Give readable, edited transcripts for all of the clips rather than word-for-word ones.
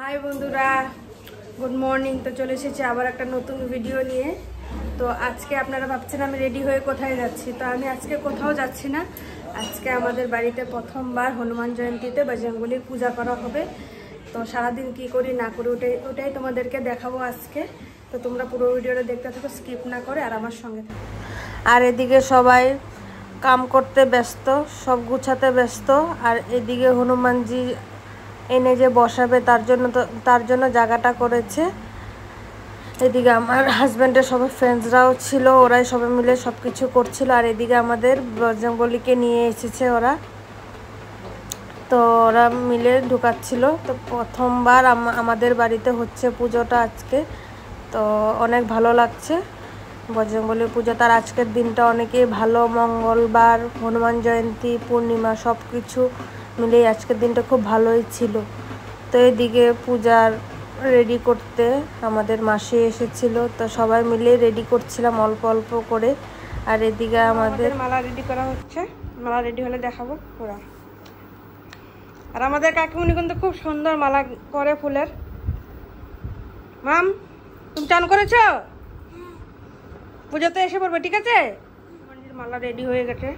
High বন্ধুরা, good morning. তো চলে এসেছি আবার একটা নতুন ভিডিও নিয়ে। তো আজকে আপনারা ভাবছেন আমি রেডি হয়ে কোথায় যাচ্ছি। তো আমি আজকে কোথাও যাচ্ছি না। আজকে আমাদের বাড়িতে প্রথমবার হনুমান জয়ন্তীতে বজরংবলীর পূজা করা হবে। তো সারাদিন কি করি না করি ওটাই তোমাদেরকে দেখাবো আজকে। তো তোমরা পুরো ভিডিওটা দেখতে থাকো, স্কিপ না করে, আর আমার সঙ্গে থাকো। আর এদিকে সবাই কাম করতে ব্যস্ত, সব গুছাতে ব্যস্ত। আর এদিকে হনুমানজি এনে যে বসাবে তার জন্য জায়গাটা করেছে। এদিকে আমার হাজব্যান্ডের সবাই ফ্রেন্ডসরাও ছিল, ওরাই সবাই মিলে সব কিছু করছিল। আর এদিকে আমাদের বজরংবলীকে নিয়ে এসেছে ওরা, তো ওরা মিলে ঢুকাচ্ছিল। তো প্রথমবার আমাদের বাড়িতে হচ্ছে পুজোটা আজকে, তো অনেক ভালো লাগছে বজরংবলীর পুজো। তার আজকের দিনটা অনেকেই ভালো, মঙ্গলবার, হনুমান জয়ন্তী, পূর্ণিমা সব কিছু মিলেই আজকের দিনটা খুব ভালোই ছিল। তো এদিকে পূজার রেডি করতে আমাদের মাসি এসেছিল, তো সবাই মিলে রেডি করছিলাম অল্প অল্প করে। আর এদিকে আমাদের মালা রেডি করা হচ্ছে, মালা রেডি হলে দেখাবো ওরা। আর আমাদের কাকিমণি কিন্তু খুব সুন্দর মালা করে ফুলের। মাম, তুমি চান করেছো? পুজোতে এসে পড়বে, ঠিক আছে? মালা রেডি হয়ে গেছে।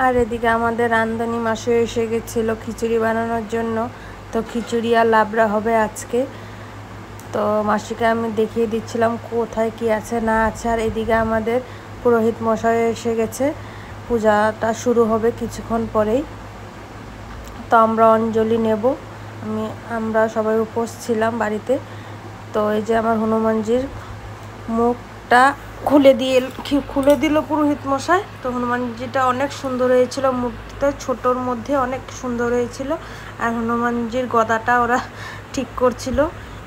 আর এদিকে আমাদের রান্ধনি মাসে এসে গেছিল খিচুড়ি বানানোর জন্য। তো খিচুড়ি আর লাবড়া হবে আজকে। তো মাসিকে আমি দেখিয়ে দিচ্ছিলাম কোথায় কি আছে না আছে। আর এদিকে আমাদের পুরোহিত মশাই এসে গেছে, পূজাটা শুরু হবে কিছুক্ষণ পরেই। তো আমরা অঞ্জলি নেব, আমরা সবাই উপোস ছিলাম বাড়িতে। তো এই যে আমার হনুমানজির মুখটা খুলে দিল পুরোহিত মশাই। তো হনুমানজিটা অনেক সুন্দর হয়েছিল, মূর্তিটা ছোটোর মধ্যে অনেক সুন্দর হয়েছিল। আর হনুমানজির গদাটা ওরা ঠিক করছিল,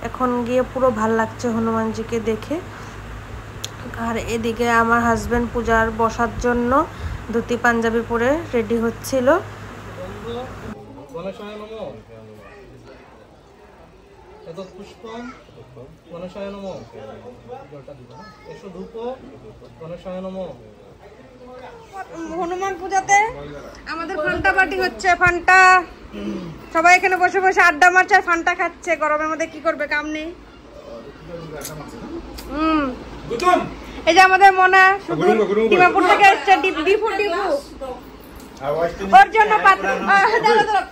এখন গিয়ে পুরো ভাল লাগছে হনুমানজিকে দেখে। আর এদিকে আমার হাজব্যান্ড পূজার বসার জন্য ধুতি পাঞ্জাবি পরে রেডি হচ্ছিল। হনুমান পূজাতে আমাদের ফান্টা পার্টি হচ্ছে। ফান্টা সবাই এখানে বসে বসে আড্ডা মারছে আর ফান্টা খাচ্ছে। গরমের মধ্যে কি করবে, কাম নেই। এই যে আমাদের মনা ডিমাপুর থেকে এসছে, ডিপু ওর জন্য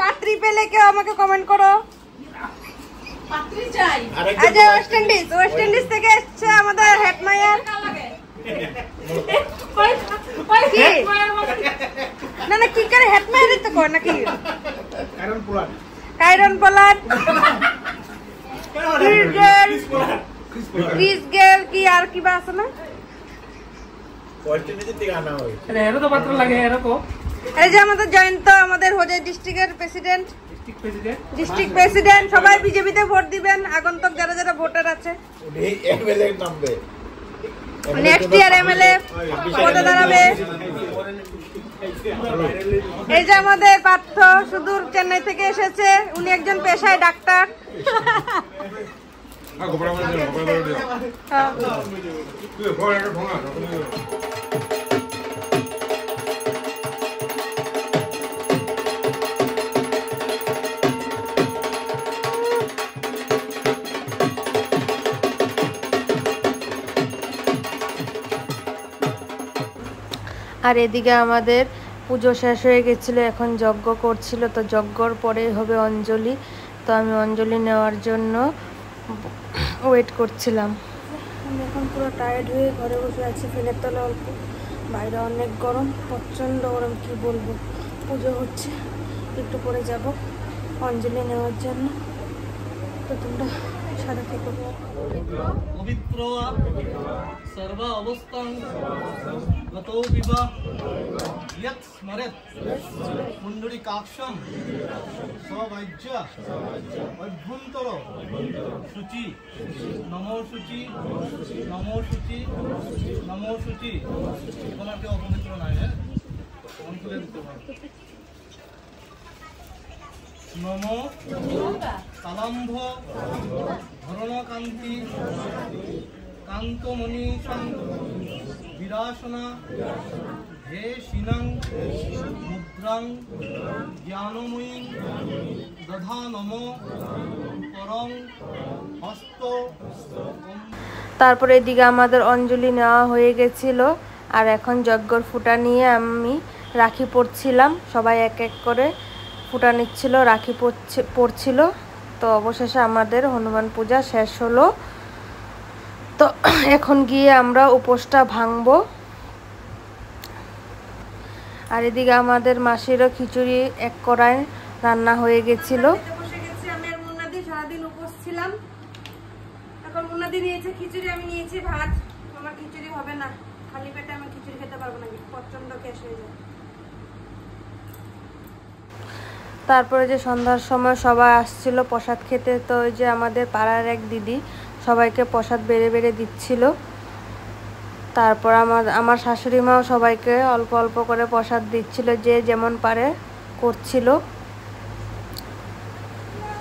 পাত্রী পেলে কেউ আমাকে কমেন্ট করো। ওয়েস্ট ইন্ডিজ থেকে এসছে আমাদের হেডমায়ার। না না, কি করে হেডমায়ারই তো কয় নাকি? কাইরন পোলার, ক্রিস গেল, কি আর কিবা আছে না? এই যে আমাদের জয়ন্ত, আমাদের হোজাই ডিস্ট্রিক্টের প্রেসিডেন্ট, সবাই বিজেপিতে ভোট দিবেন। আগন্তুক যারা যারা ভোটার আছে নেক্সট ইয়ার এমএলএ পদে দাঁড়াবে। এই যে আমাদের পার্থ সুদূর চেন্নাই থেকে এসেছে, উনি একজন পেশায় ডাক্তার। আর এদিকে আমাদের পুজো শেষ হয়ে গেছিলো, এখন যজ্ঞ করছিল। তো যজ্ঞর পরেই হবে অঞ্জলি। তো আমি অঞ্জলি নেওয়ার জন্য ওয়েট করছিলাম। আমি এখন পুরো টায়ার্ড হয়ে ঘরে বসে আছি, ফ্যানের তলে অল্প। বাইরে অনেক গরম, প্রচণ্ড গরম, কি বলবো। পুজো হচ্ছে, একটু পরে যাব অঞ্জলি নেওয়ার জন্য। তো তোমরা সাথে থেকে পবিত্র সর্ব অবস্থান গতো বিবাহ ইয়ৎ স্মরেৎ পুণ্ডরীকাক্ষং সবাজ্য অভ্যন্তর শুচি নমো শুচি নমো শুচি নমো শুচি। এখন আর কেউ অপবিত্র নাই, হ্যাঁ মন করে দিতে হবে। নমো কালাম্ভ ধরণকান্তি কান্তমণি বিরাসনা হে শিনং মুদ্রাং জ্ঞানময়ী দধা নম পরং হস্ত। তারপরে এদিকে আমাদের অঞ্জলি নেওয়া হয়ে গেছিল, আর এখন যজ্ঞর ফুটা নিয়ে আমি রাখি পড়ছিলাম। সবাই এক এক করে ফুটা নিচ্ছিল, রাখি পড়ছিল। তো অবশেষে আমাদের হনুমান পূজা শেষ হলো। তো এখন গিয়ে আমরা উপোসটা ভাঙবো। আর এদিকে আমাদের মাসিরও খিচুড়ি এক কড়াই রান্না হয়ে গেছিল। বসে গেছি আমি আর মুন্নাদি, সারাদিন উপোস ছিলাম। এখন মুন্নাদি নিয়েছে খিচুড়ি, আমি নিয়েছি ভাত। আমার খিচুড়ি হবে না, খালি পেটে আমি খিচুড়ি খেতে পারবো না, প্রচন্ড গ্যাস হয়ে যায়। তারপরে যে সন্ধ্যার সময় সবাই আসছিল প্রসাদ খেতে, তো ওই যে আমাদের পাড়ার এক দিদি সবাইকে প্রসাদ বেড়ে বেড়ে দিচ্ছিল। তারপর আমার শাশুড়ি মাও সবাইকে অল্প অল্প করে প্রসাদ দিচ্ছিল, যে যেমন পারে করছিল।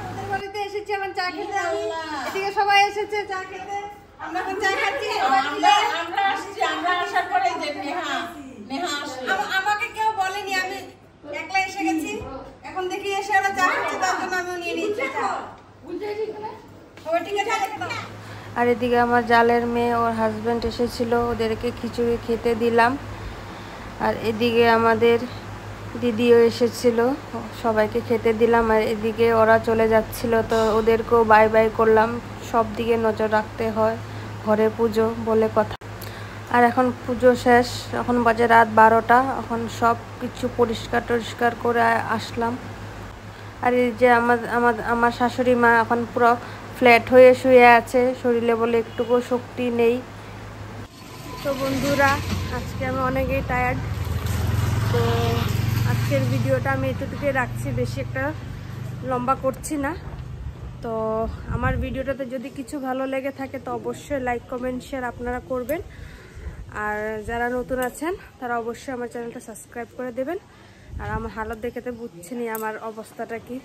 ওদের বাড়িতে এসেছি আমার চা খেতে, এদিকে সবাই এসেছে চা খেতে। আমরা এখন চা খাচ্ছি। আমরা আসার পরে যে আমাকে কেউ বলেনি, আমি একলা এসে গেছি। এখন দেখি এসে ওরা চা খাচ্ছে, তার জন্য আমিও নিয়ে নিচ্ছি চা। সবাই ঠিক আছে। আর এদিকে আমার জালের মেয়ে ওর হাজব্যান্ড এসেছিল, ওদেরকে খিচুড়ি খেতে দিলাম। আর এদিকে আমাদের দিদিও এসেছিল, সবাইকে খেতে দিলাম। আর এদিকে ওরা চলে যাচ্ছিল, তো ওদেরকেও বাই বাই করলাম। সব দিকে নজর রাখতে হয়, ঘরে পুজো বলে কথা। আর এখন পুজো শেষ, এখন বাজে রাত 12টা। এখন সব কিছু পরিষ্কার টরিষ্কার করে আসলাম। আর এই যে আমার শাশুড়ি মা এখন পুরো ফ্ল্যাট হয়ে শুয়ে আছে, শরীরে বলে একটুকু শক্তি নেই। তো বন্ধুরা, আজকে আমি অনেকই টায়ার্ড। তো আজকের ভিডিওটা আমি এতটুকুই রাখছি, বেশি একটা লম্বা করছি না। তো আমার ভিডিওটাতে যদি কিছু ভালো লেগে থাকে তো অবশ্যই লাইক কমেন্ট শেয়ার আপনারা করবেন। আর যারা নতুন আছেন তারা অবশ্যই আমার চ্যানেলটা সাবস্ক্রাইব করে দেবেন। আর আমার হালত দেখে তো বুঝছেনই আমার অবস্থাটা কি।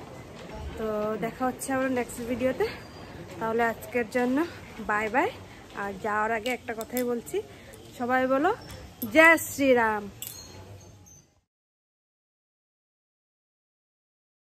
তো দেখা হচ্ছে আমরা নেক্সট ভিডিওতে। তাহলে আজকের জন্য বাই বাই। আর যাওয়ার আগে একটা কথাই বলছি, সবাই বলো জয় শ্রীরাম।